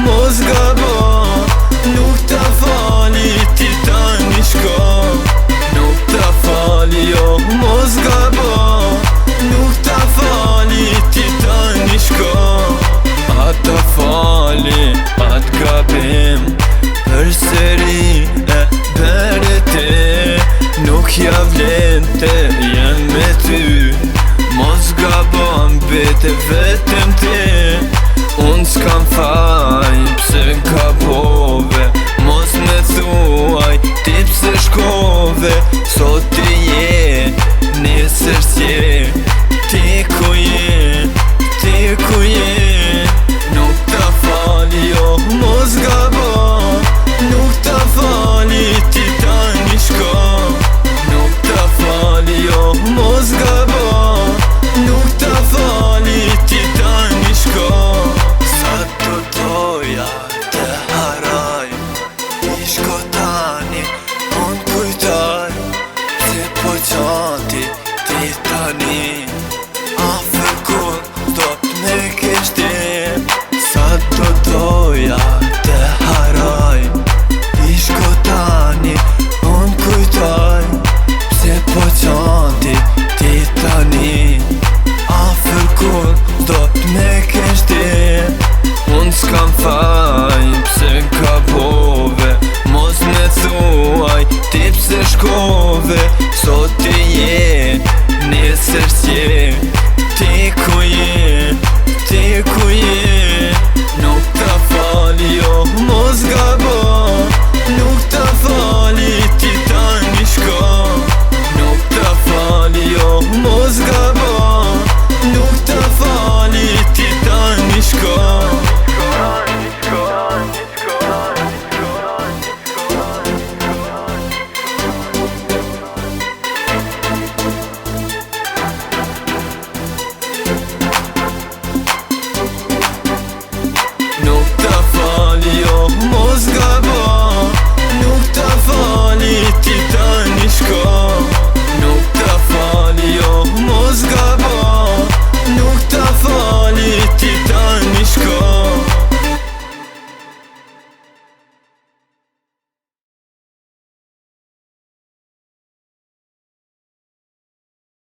mos gabo. Nuk ta fali ti tani shko. Nuk ta fali jo, mos gabo. Nuk ta fali ti tani shko. Ata fali, at gabim përsëri e bere ti. Nuk ja vlen te jem me ty. Mos gabo mbete vetëm ti. Unë s'kam faj pse gabove. Mos me thuaj ti pse shkove. Sot ti je, nesër s'je. Ti ku je, ti ku je. Nuk ta fali jo, mos gabo. Nuk ta fali ti tani shko. Nuk ta fali jo, mos gabo. Nuk ta fali ti tani shko. Sa të doja të haraj, ti shko tani, unë kujtaj. Se po qanti ti tani, afer kur do t'me kishti. Sa të doja të haraj, ti shko tani, unë kujtaj. Se po qanti ti tani, afer kur do t'me kishti. Unë s'kam faj pse gabove. Mos me thuaj ti pse shkove. Sot ti je, nesër s'je. Ti ku je, ti ku je. Nuk ta fali jo, mos gabo.